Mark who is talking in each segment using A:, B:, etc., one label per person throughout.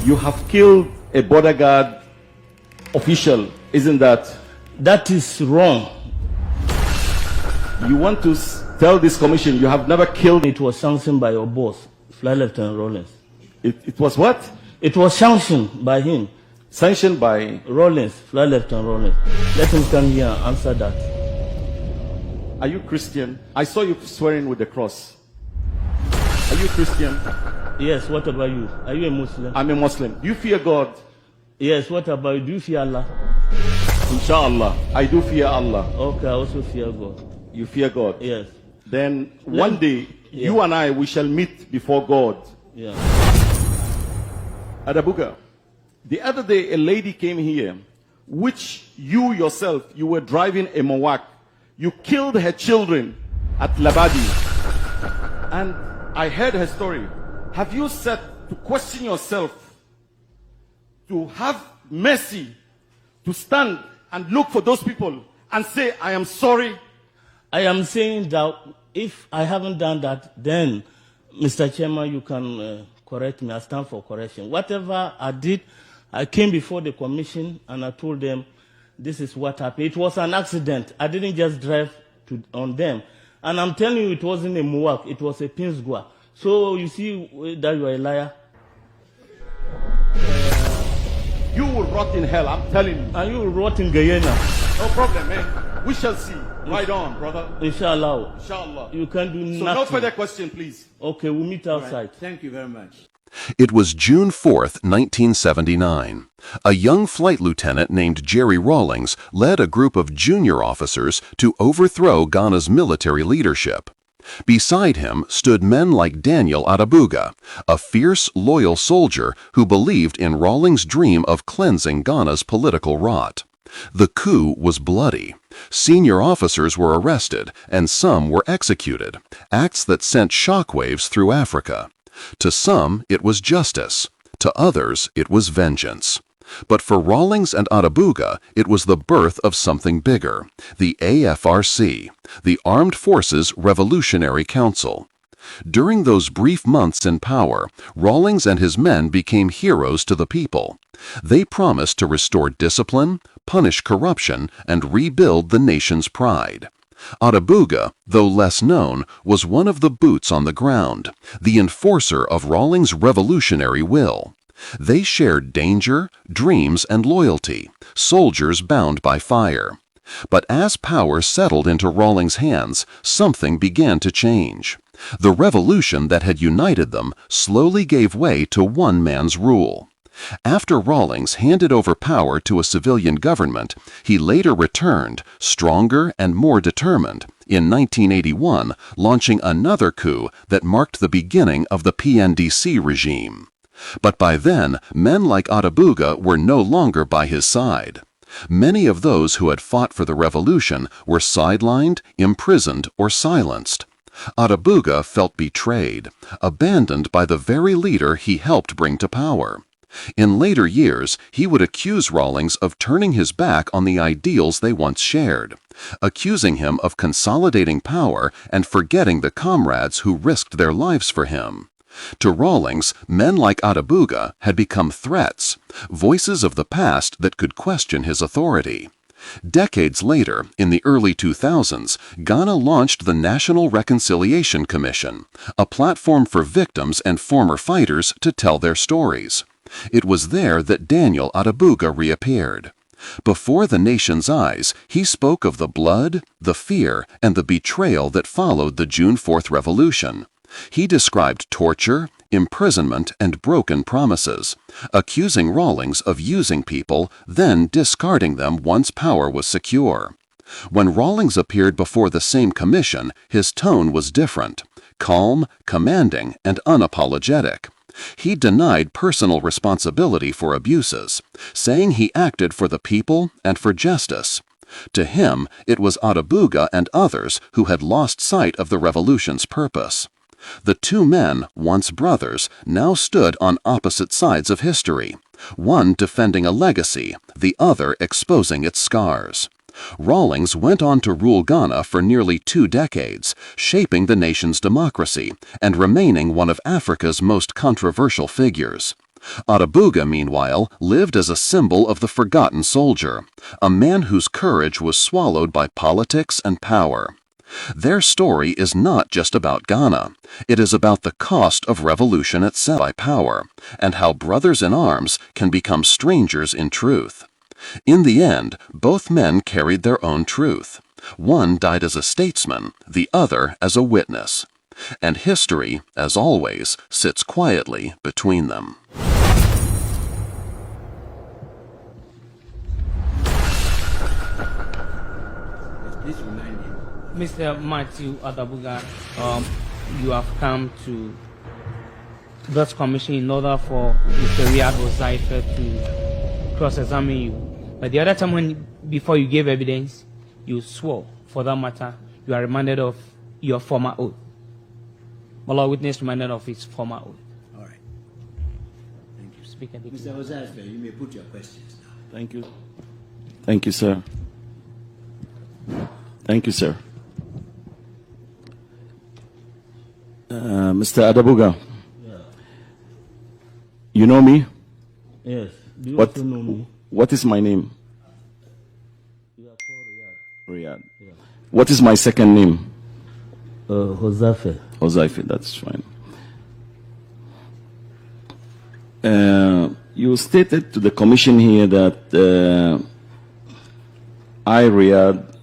A: You have killed a border guard official, isn't that?
B: That is wrong.
A: You want to tell this commission you have never killed.
B: It was sanctioned by your boss, Flight Lieutenant Rawlings.
A: It was what?
B: It was sanctioned by him.
A: Sanctioned by
B: Rawlings, Flight Lieutenant Rawlings. Let him come here and answer that.
A: Are you Christian? I saw you swearing with the cross. Are you Christian?
B: Yes, what about you? Are you a Muslim?
A: I'm a Muslim. Do you fear God?
B: Yes, what about you? Do you fear Allah?
A: Inshallah, I do fear Allah.
B: Okay, I also fear God.
A: You fear God?
B: Yes.
A: Then one day, you and I, we shall meet before God.
B: Yeah.
A: Adabuga, the other day a lady came here, which you yourself, you were driving a Mawak. You killed her children at Labadi. And I heard her story. Have you said to question yourself, to have mercy, to stand and look for those people and say, I am sorry?
B: I am saying that if I haven't done that, then, Mr. Chairman, you can correct me. I stand for correction. Whatever I did, I came before the commission and I told them, this is what happened. It was an accident. I didn't just drive on them. And I'm telling you, it wasn't a Muwak. It was a Pinsgua. So you see that you are a liar.
A: You will rot in hell, I'm telling you.
B: And you will rot in Guyana.
A: No problem, man. We shall see. Right on, brother.
B: Inshallah.
A: Inshallah.
B: You can do nothing.
A: So no further question, please.
B: Okay, we'll meet outside.
A: Right. Thank you very much.
C: It was June 4th, 1979. A young flight lieutenant named JJ RAWLINGS led a group of junior officers to overthrow Ghana's military leadership. Beside him stood men like Daniel Adabuga, a fierce, loyal soldier who believed in Rawlings' dream of cleansing Ghana's political rot. The coup was bloody. Senior officers were arrested and some were executed, acts that sent shockwaves through Africa. To some, it was justice. To others, it was vengeance. But for Rawlings and Adabuga, it was the birth of something bigger, the AFRC, the Armed Forces Revolutionary Council. During those brief months in power, Rawlings and his men became heroes to the people. They promised to restore discipline, punish corruption, and rebuild the nation's pride. Adabuga, though less known, was one of the boots on the ground, the enforcer of Rawlings' revolutionary will. They shared danger, dreams, and loyalty, soldiers bound by fire. But as power settled into Rawlings' hands, something began to change. The revolution that had united them slowly gave way to one man's rule. After Rawlings handed over power to a civilian government, he later returned, stronger and more determined, in 1981, launching another coup that marked the beginning of the PNDC regime. But by then, men like Adabuga were no longer by his side. Many of those who had fought for the revolution were sidelined, imprisoned, or silenced. Adabuga felt betrayed, abandoned by the very leader he helped bring to power. In later years, he would accuse Rawlings of turning his back on the ideals they once shared, accusing him of consolidating power and forgetting the comrades who risked their lives for him. To Rawlings, men like Adabuga had become threats, voices of the past that could question his authority. Decades later, in the early 2000s, Ghana launched the National Reconciliation Commission, a platform for victims and former fighters to tell their stories. It was there that Daniel Adabuga reappeared. Before the nation's eyes, he spoke of the blood, the fear, and the betrayal that followed the June 4th revolution. He described torture, imprisonment, and broken promises, accusing Rawlings of using people, then discarding them once power was secure. When Rawlings appeared before the same commission, his tone was different, calm, commanding, and unapologetic. He denied personal responsibility for abuses, saying he acted for the people and for justice. To him, it was Adabuga and others who had lost sight of the revolution's purpose. The two men, once brothers, now stood on opposite sides of history, one defending a legacy, the other exposing its scars. Rawlings went on to rule Ghana for nearly 2 decades, shaping the nation's democracy and remaining one of Africa's most controversial figures. Adabuga, meanwhile, lived as a symbol of the forgotten soldier, a man whose courage was swallowed by politics and power. Their story is not just about Ghana. It is about the cost of revolution itself by power, and how brothers in arms can become strangers in truth. In the end, both men carried their own truth. One died as a statesman, the other as a witness. And history, as always, sits quietly between them.
D: Please remind me. Mr. Matthew Adabuga, you have come to this commission in order for Mr. Riyad Ozaife to cross-examine you. But the other time before you gave evidence, you swore, for that matter, you are reminded of your former oath. My Lord witness reminded of his former oath.
E: All right. Thank you.
D: Speaker,
E: Mr. Ozaife, you may put your questions now.
A: Thank you. Thank you, sir. Thank you, sir. Mr. Adabuga, you know me?
B: Yes. Do you
A: What,
B: also know me?
A: what is my name?
B: You are called
A: Riyad.
B: Yeah.
A: What is my second name?
B: Ozaife.
A: Ozaife, that's fine. You stated to the commission here that I, Riyad,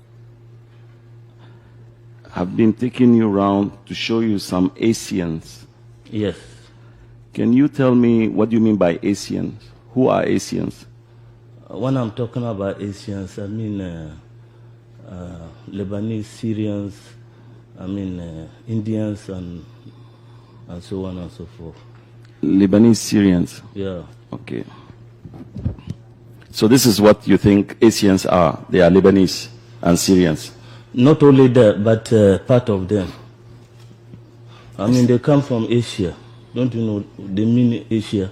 A: have been taking you around to show you some Asians.
B: Yes.
A: Can you tell me what you mean by Asians? Who are Asians?
B: When I'm talking about Asians, I mean Lebanese, Syrians, I mean Indians, and so on and so forth.
A: Lebanese, Syrians.
B: Yeah.
A: Okay. So this is what you think Asians are. They are Lebanese and Syrians.
B: Not only that, but part of them. I mean, they come from Asia. Don't you know they mean Asia?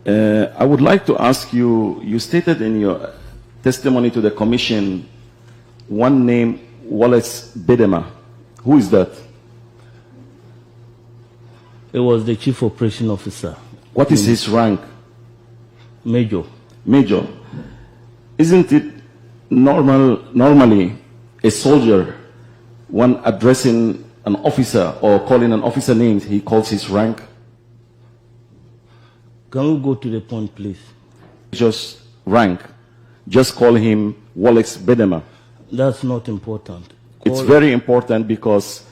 A: I would like to ask you, you stated in your testimony to the commission one name, Wallace Bedema. Who is that?
B: It was the chief operation officer.
A: What is his rank?
B: Major.
A: Major. Isn't it normally a soldier, when addressing an officer or calling an officer name, he calls his rank?
B: Can we go to the point, please?
A: Just rank. Just call him Wallace Bedema.
B: That's not important.
A: It's very important because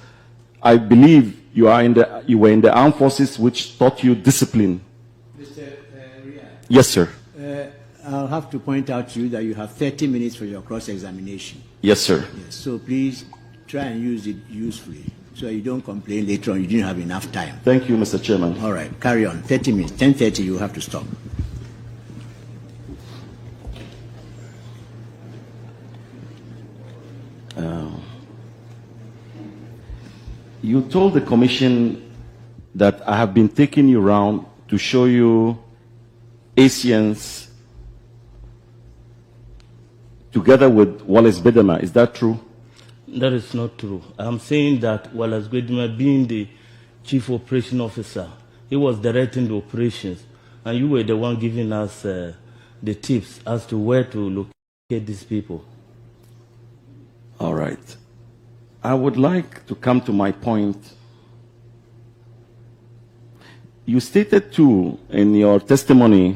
A: I believe you were in the armed forces, which taught you discipline.
E: Mr. Riyad.
A: Yes, sir.
E: I'll have to point out to you that you have 30 minutes for your cross-examination.
A: Yes, sir.
E: Yes, so please try and use it usefully so you don't complain later on you didn't have enough time.
A: Thank you, Mr. Chairman.
E: All right, carry on. 30 minutes. 10:30, you have to stop.
A: You told the commission that I have been taking you around to show you Asians together with Wallace Bedema. Is that true?
B: That is not true. I'm saying that Wallace Bedema, being the chief operation officer, he was directing the operations, and you were the one giving us the tips as to where to locate these people.
A: All right. I would like to come to my point. You stated too in your testimony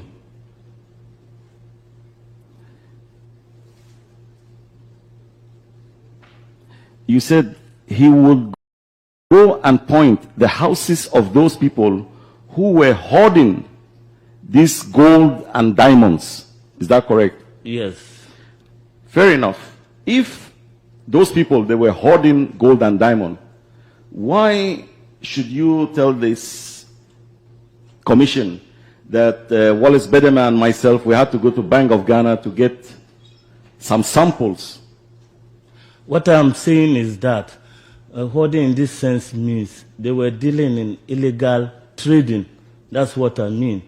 A: you said he would go and point the houses of those people who were hoarding these gold and diamonds. Is that correct?
B: Yes.
A: Fair enough. If those people, they were hoarding gold and diamond, why should you tell this commission that Wallace Bedema and myself, we had to go to Bank of Ghana to get some samples?
B: What I'm saying is that hoarding in this sense means they were dealing in illegal trading. That's what I mean.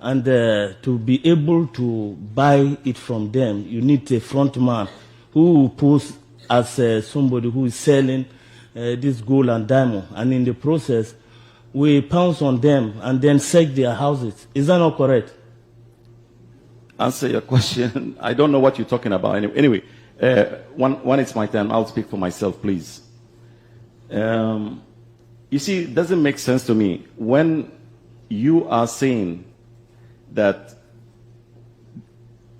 B: And to be able to buy it from them, you need a front man who will pose as somebody who is selling this gold and diamond. And in the process, we pounce on them and then search their houses. Is that not correct?
A: Answer your question. I don't know what you're talking about. Anyway, when it's my turn, I'll speak for myself, please. You see, it doesn't make sense to me when you are saying that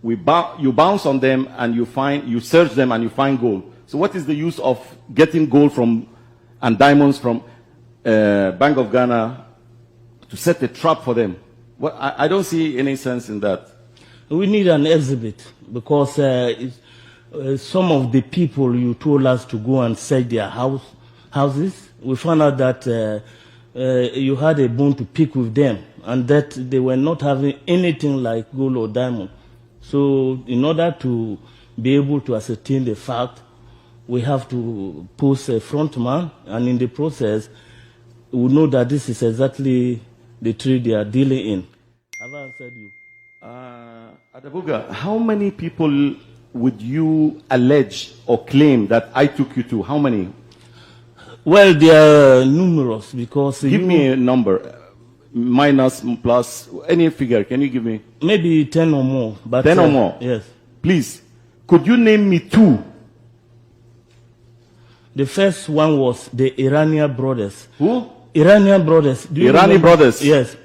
A: you bounce on them and you search them and you find gold. So what is the use of getting gold and diamonds from Bank of Ghana to set a trap for them? Well, I don't see any sense in that.
B: We need an exhibit because some of the people you told us to go and search their houses, we found out that you had a bone to pick with them and that they were not having anything like gold or diamond. So in order to be able to ascertain the fact, we have to post a front man, and in the process, we know that this is exactly the trade they are dealing in. Have I answered you?
A: Adabuga, how many people would you allege or claim that I took you to? How many?
B: Well, they are numerous because...
A: Give me a number, minus, plus, any figure. Can you give me?
B: Maybe 10 or more. But,
A: 10 or more?
B: Yes.
A: Please, could you name me 2?
B: The first one was the Iranian brothers.
A: Who?
B: Iranian brothers. Do you
A: Iranian
B: remember?
A: brothers?
B: Yes.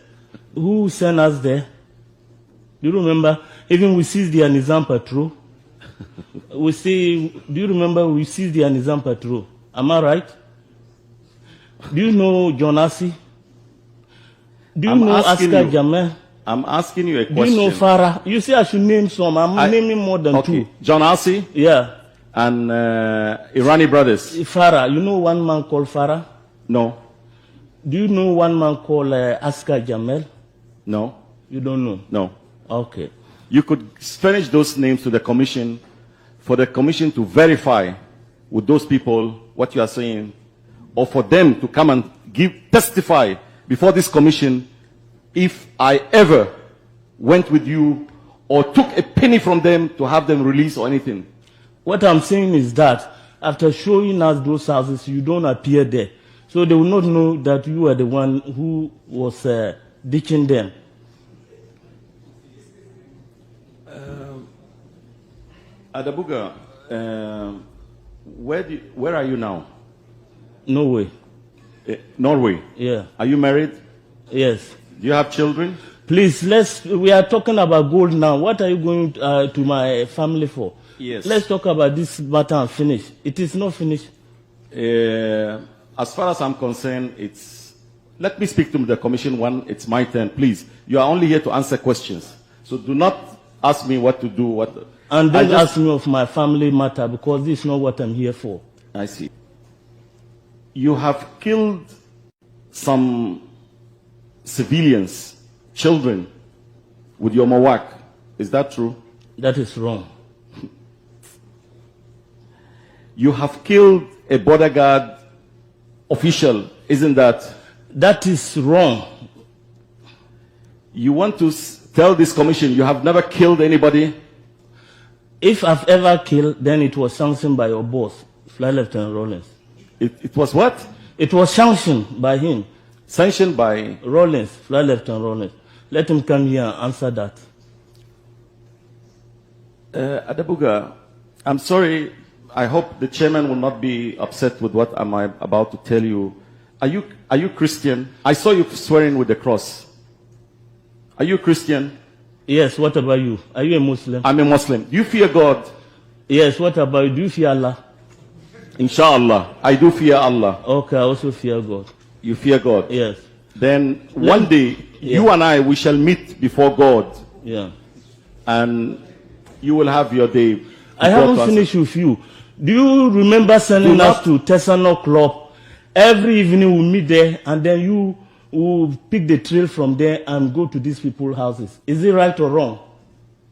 B: Who sent us there? Do you remember? Even we seized the Nizam patrol. Do you remember we seized the Nizam patrol? Am I right? Do you know John Assi? Do you know Askar Jamel?
A: I'm asking you a question.
B: Do you know Farah? You say I should name some. I'm naming more than 2.
A: John Assi?
B: Yeah.
A: And Irani brothers?
B: Farah. You know one man called Farah?
A: No.
B: Do you know one man called Askar Jamel?
A: No.
B: You don't know?
A: No.
B: Okay.
A: You could furnish those names to the commission for the commission to verify with those people what you are saying, or for them to come and testify before this commission if I ever went with you or took a penny from them to have them released or anything.
B: What I'm saying is that after showing us those houses, you don't appear there. So they will not know that you are the one who was ditching them.
A: Adabuga, where are you now?
B: Norway.
A: Norway?
B: Yeah.
A: Are you married?
B: Yes.
A: Do you have children?
B: Please, we are talking about gold now. What are you going to my family for?
A: Yes.
B: Let's talk about this matter and finish. It is not finished.
A: As far as I'm concerned, let me speak to the commission when it's my turn, please. You are only here to answer questions. So do not ask me what to do.
B: And don't ask me of my family matter because this is not what I'm here for.
A: I see. You have killed some civilians, children, with your mawak. Is that true?
B: That is wrong.
A: You have killed a border guard official, isn't that?
B: That is wrong.
A: You want to tell this commission you have never killed anybody?
B: If I've ever killed, then it was sanctioned by your boss, Flight Lieutenant Rawlings.
A: It was what?
B: It was sanctioned by him.
A: Sanctioned by?
B: Rawlings, Flight Lieutenant Rawlings. Let him come here and answer that.
A: Adabuga, I'm sorry. I hope the chairman will not be upset with what I'm about to tell you. Are you Christian? I saw you swearing with the cross. Are you Christian?
B: Yes, what about you? Are you a Muslim?
A: I'm a Muslim. Do you fear God?
B: Yes, what about you? Do you fear Allah?
A: Inshallah, I do fear Allah.
B: Okay, I also fear God.
A: You fear God?
B: Yes.
A: Then one day, you and I, we shall meet before God.
B: Yeah.
A: And you will have your day.
B: I haven't finished with you. Do you remember sending us to Tesano Club? Every evening we meet there, and then you will pick the trail from there and go to these people's houses. Is it right or wrong?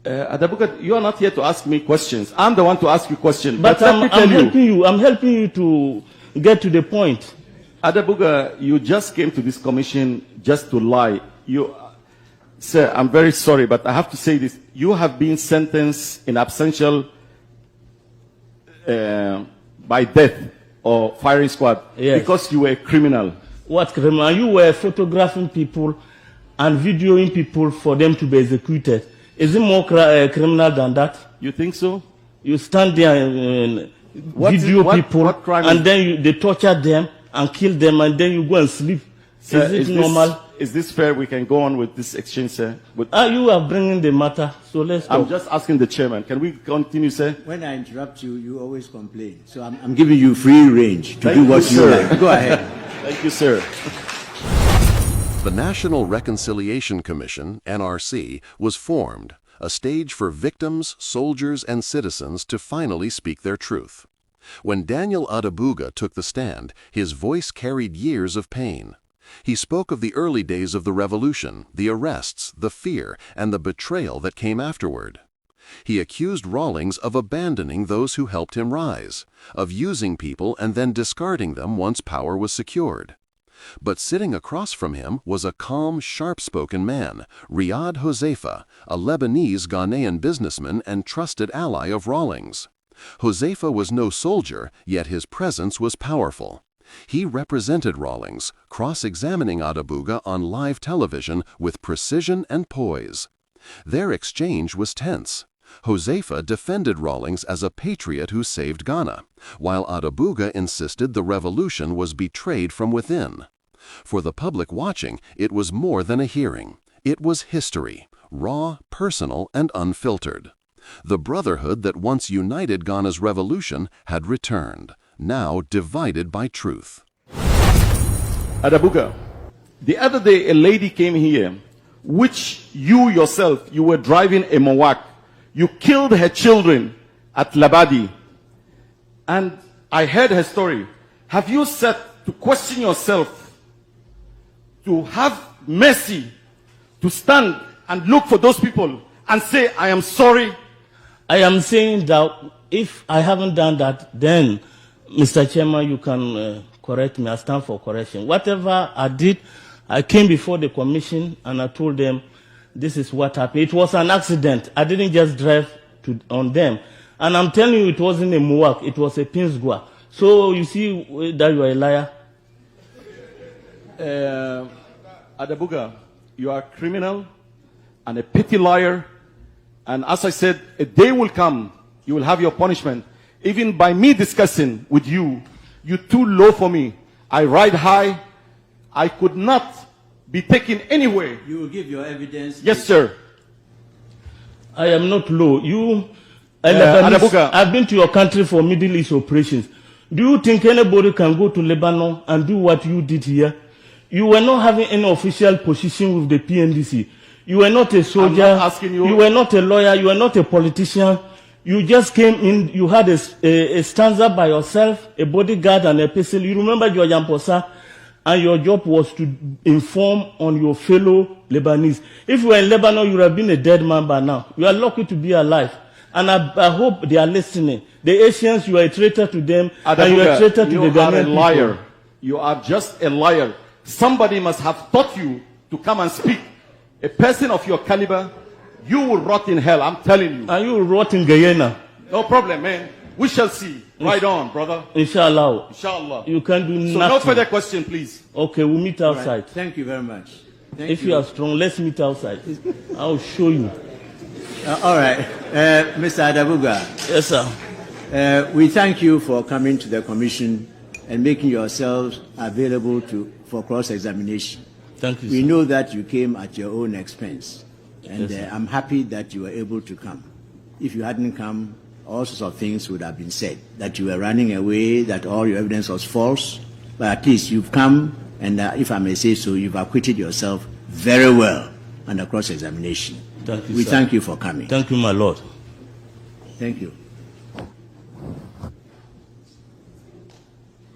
A: Adabuga, you are not here to ask me questions. I'm the one to ask you questions.
B: But I'm helping you. I'm helping you to get to the point.
A: Adabuga, you just came to this commission just to lie. Sir, I'm very sorry, but I have to say this. You have been sentenced in absentia by death or firing squad because you were a criminal.
B: what criminal? You were photographing people and videoing people for them to be executed. Is it more criminal than that?
A: You think so?
B: You stand there and video people,
A: what crime
B: and then they torture them and kill them, and then you go and sleep.
A: Sir,
B: is it normal?
A: Is this fair? We can go on with this exchange, sir.
B: You are bringing the matter, so let's talk.
A: I'm just asking the chairman. Can we continue, sir?
E: When I interrupt you, you always complain. So I'm giving you free range to do what you like. Go ahead.
A: Thank you, sir.
C: The National Reconciliation Commission, NRC, was formed, a stage for victims, soldiers, and citizens to finally speak their truth. When Daniel Adabuga took the stand, his voice carried years of pain. He spoke of the early days of the revolution, the arrests, the fear, and the betrayal that came afterward. He accused Rawlings of abandoning those who helped him rise, of using people and then discarding them once power was secured. But sitting across from him was a calm, sharp-spoken man, Riyad Huzaifa, a Lebanese Ghanaian businessman and trusted ally of Rawlings. Huzaifa was no soldier, yet his presence was powerful. He represented Rawlings, cross-examining Adabuga on live television with precision and poise. Their exchange was tense. Huzaifa defended Rawlings as a patriot who saved Ghana, while Adabuga insisted the revolution was betrayed from within. For the public watching, it was more than a hearing. It was history, raw, personal, and unfiltered. The brotherhood that once united Ghana's revolution had returned, now divided by truth.
A: Adabuga, the other day a lady came here, which you yourself, you were driving a Mawak. You killed her children at Labadi. And I heard her story. Have you sat to question yourself, to have mercy, to stand and look for those people and say, I am sorry?
B: I am saying that if I haven't done that, then, Mr. Chairman, you can correct me. I stand for correction. Whatever I did, I came before the commission and I told them, this is what happened. It was an accident. I didn't just drive on them. And I'm telling you, it wasn't a Muwak. It was a Pinsgua. So you see that you are a liar?
A: Adabuga, you are a criminal and a petty liar. And as I said, a day will come, you will have your punishment. Even by me discussing with you, you're too low for me. I ride high. I could not be taken anywhere.
E: You will give your evidence.
A: Yes, sir.
B: I am not low.
A: Adabuga.
B: I've been to your country for Middle East operations. Do you think anybody can go to Lebanon and do what you did here? You were not having any official position with the PNDC. You were not a soldier.
A: I'm not asking you.
B: You were not a lawyer. You were not a politician. You just came in. You had a stanza by yourself, a bodyguard and a pistol. You remember your Yamposa, and your job was to inform on your fellow Lebanese. If you were in Lebanon, you would have been a dead man by now. You are lucky to be alive. And I hope they are listening. The Asians, you are a traitor to them,
A: Adabuga,
B: and you are a traitor to the Ghanaian people.
A: You are a liar. You are just a liar. Somebody must have taught you to come and speak. A person of your caliber, you will rot in hell, I'm telling you.
B: And you will rot in Guyana.
A: No problem, man. We shall see. Right on, brother.
B: Inshallah.
A: Inshallah.
B: You can do nothing.
A: So no further question, please.
B: Okay, we'll meet outside.
E: Right. Thank you very much.
B: If you are strong, let's meet outside. I'll show you.
E: All right. Mr. Adabuga.
B: Yes, sir.
E: We thank you for coming to the commission and making yourselves available for cross-examination.
B: Thank you,
E: We
B: sir.
E: know that you came at your own expense, and I'm happy that you were able to come. If you hadn't come, all sorts of things would have been said, that you were running away, that all your evidence was false, but at least you've come, and if I may say so, you've acquitted yourself very well under cross-examination.
B: Thank you,
E: We
B: sir.
E: thank you for coming.
B: Thank you, my Lord.
E: Thank you.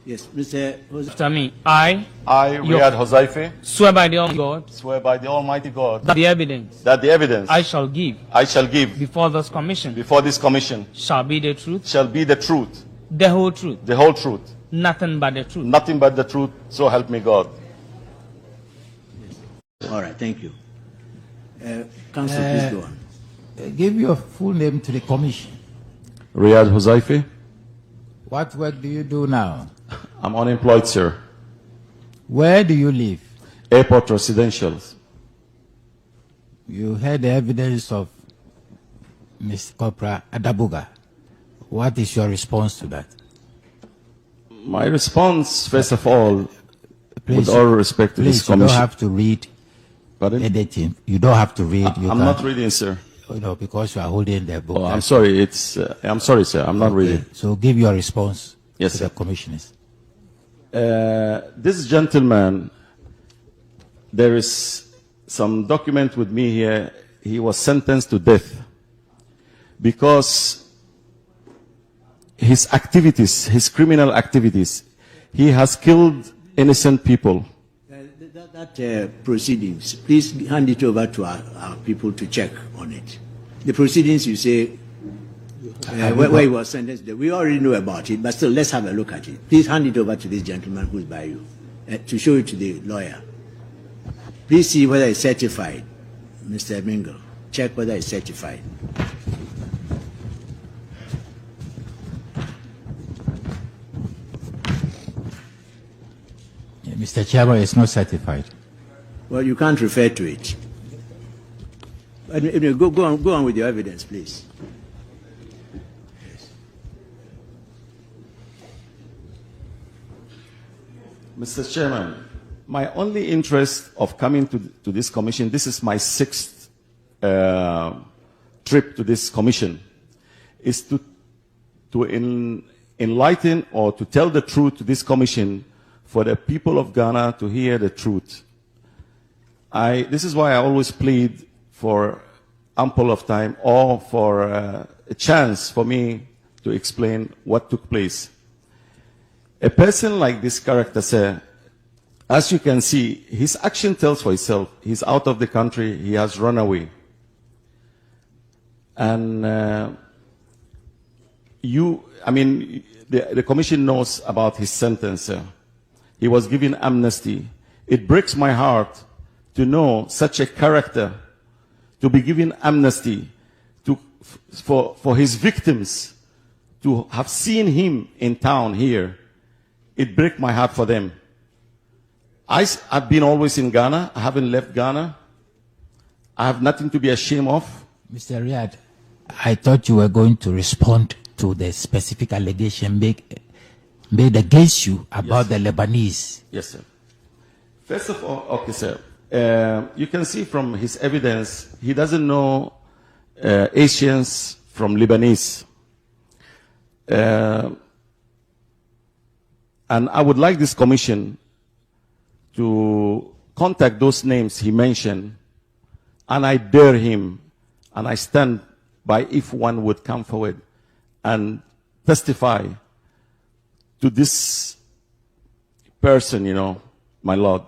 E: Yes, Mr. Jose.
D: After me, I
A: Riyad Huzaifa,
D: swear by the Almighty God
A: swear by the Almighty God
D: that the evidence
A: that the evidence
D: I shall give
A: I shall give
D: before this commission
A: before this commission
D: shall be the truth,
A: shall be the truth,
D: the whole truth,
A: the whole truth,
D: nothing but the truth.
A: nothing but the truth, so help me God.
E: All right, thank you. Counsel, please go on.
F: Give your full name to the commission.
A: Riyad Huzaifa,
F: What work do you do now?
A: I'm unemployed, sir.
F: Where do you live?
A: Airport residentials.
F: You heard the evidence of Ms. Corporal Adabuga. What is your response to that?
A: My response, first of all,
F: Please,
A: with all respect to this
F: please, you
A: commission.
F: don't have to read
A: Pardon?
F: anything. You don't have to read.
A: I'm not reading, sir.
F: You know, because you are holding the book.
A: Oh, I'm sorry. I'm sorry, sir. I'm not reading.
F: So give your response
A: Yes,
F: to
A: sir.
F: the commissioners.
A: This gentleman, there is some document with me here. He was sentenced to death because his activities, his criminal activities, he has killed innocent people.
E: Proceedings, please hand it over to our people to check on it. The proceedings, you say, where he was sentenced, we already know about it, but still, let's have a look at it. Please hand it over to this gentleman who's by you to show it to the lawyer. Please see whether it's certified, Mr. Mingle. Check whether it's certified.
F: Mr. Chairman, it's not certified.
E: Well, you can't refer to it. Go on with your evidence, please.
A: Mr. Chairman, my only interest of coming to this commission, this is my 6th trip to this commission, is to enlighten or to tell the truth to this commission for the people of Ghana to hear the truth. This is why I always plead for ample of time or for a chance for me to explain what took place. A person like this character, sir, as you can see, his action tells for itself. He's out of the country, he has run away. And the commission knows about his sentence, sir. He was given amnesty. It breaks my heart to know such a character to be given amnesty for his victims to have seen him in town here. It breaks my heart for them. I've been always in Ghana. I haven't left Ghana. I have nothing to be ashamed of.
F: Mr. Riyad, I thought you were going to respond to the specific allegation made against you about the Lebanese.
A: Yes, sir. First of all, okay, sir. You can see from his evidence, he doesn't know Asians from Lebanese. And I would like this commission to contact those names he mentioned, and I dare him, and I stand by if one would come forward and testify to this person, you know, my Lord.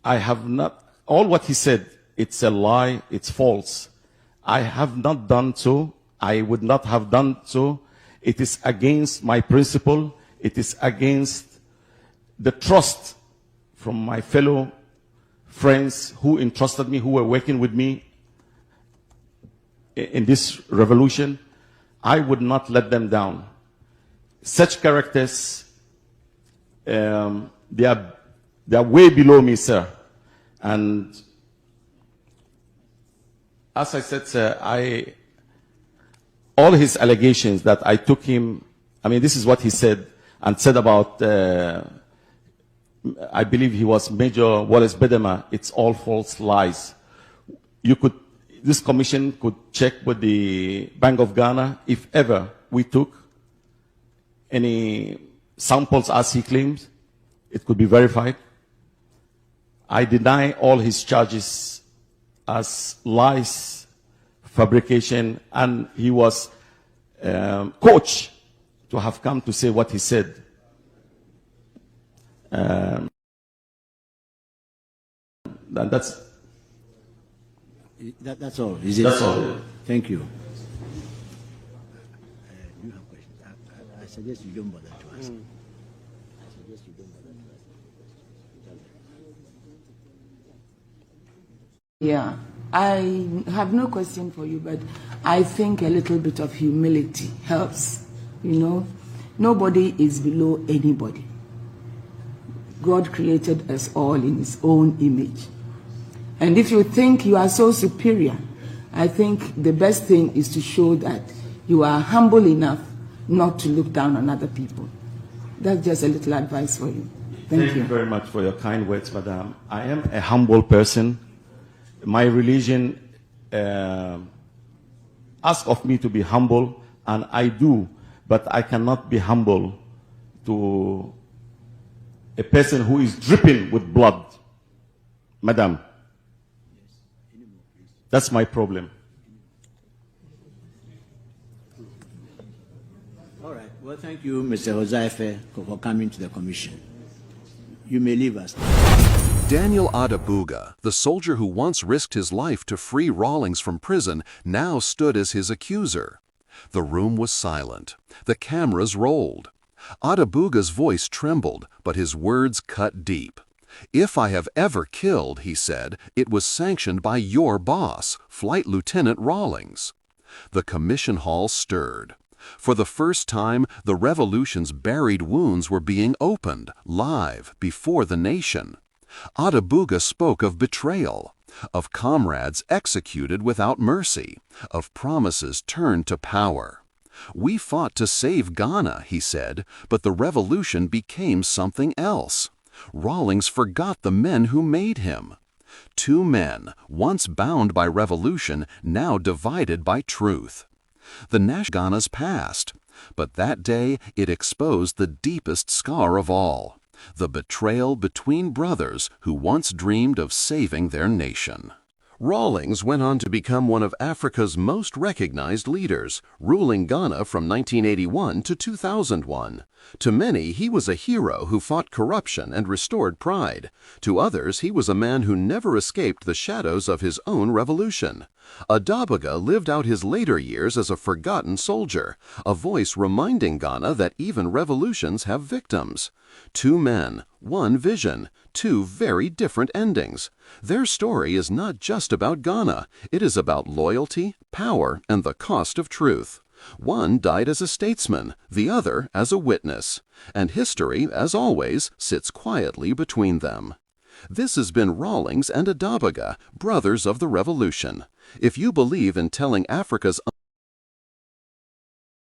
A: I have not, all what he said, it's a lie, it's false. I have not done so. I would not have done so. It is against my principle. It is against the trust from my fellow friends who entrusted me, who were working with me in this revolution. I would not let them down. Such characters, they are way below me, sir. And as I said, sir, all his allegations that I took him, I mean, this is what he said, and said about, I believe he was Major Wallace Bedema. It's all false lies. This commission could check with the Bank of Ghana if ever we took any samples as he claims. It could be verified. I deny all his charges as lies, fabrication, and he was coached to have come to say what he said. That's
E: all. Is it?
A: That's all.
E: Thank you. You have questions? I suggest you don't bother to ask. I suggest you don't bother to ask.
G: Yeah, I have no question for you, but I think a little bit of humility helps, you know. Nobody is below anybody. God created us all in his own image. And if you think you are so superior, I think the best thing is to show that you are humble enough not to look down on other people. That's just a little advice for you. Thank you
A: very much for your kind words, madam. I am a humble person. My religion asks of me to be humble, and I do, but I cannot be humble to a person who is dripping with blood. Madam, that's my problem.
E: All right. Well, thank you, Mr. Hozaife, for coming to the commission. You may leave us.
C: Daniel Adabuga, the soldier who once risked his life to free Rawlings from prison, now stood as his accuser. The room was silent. The cameras rolled. Adabuga's voice trembled, but his words cut deep. "If I have ever killed," he said, "it was sanctioned by your boss, Flight Lieutenant Rawlings." The commission hall stirred. For the first time, the revolution's buried wounds were being opened, live, before the nation. Adabuga spoke of betrayal, of comrades executed without mercy, of promises turned to power. "We fought to save Ghana," he said, "but the revolution became something else. Rawlings forgot the men who made him." Two men, once bound by revolution, now divided by truth. The Ghana's past, but that day it exposed the deepest scar of all, the betrayal between brothers who once dreamed of saving their nation. Rawlings went on to become one of Africa's most recognized leaders, ruling Ghana from 1981 to 2001. To many, he was a hero who fought corruption and restored pride. To others, he was a man who never escaped the shadows of his own revolution. Adabuga lived out his later years as a forgotten soldier, a voice reminding Ghana that even revolutions have victims. Two men, one vision, two very different endings. Their story is not just about Ghana. It is about loyalty, power, and the cost of truth. One died as a statesman, the other as a witness. And history, as always, sits quietly between them. This has been Rawlings and Adabuga, brothers of the revolution. If you believe in telling Africa's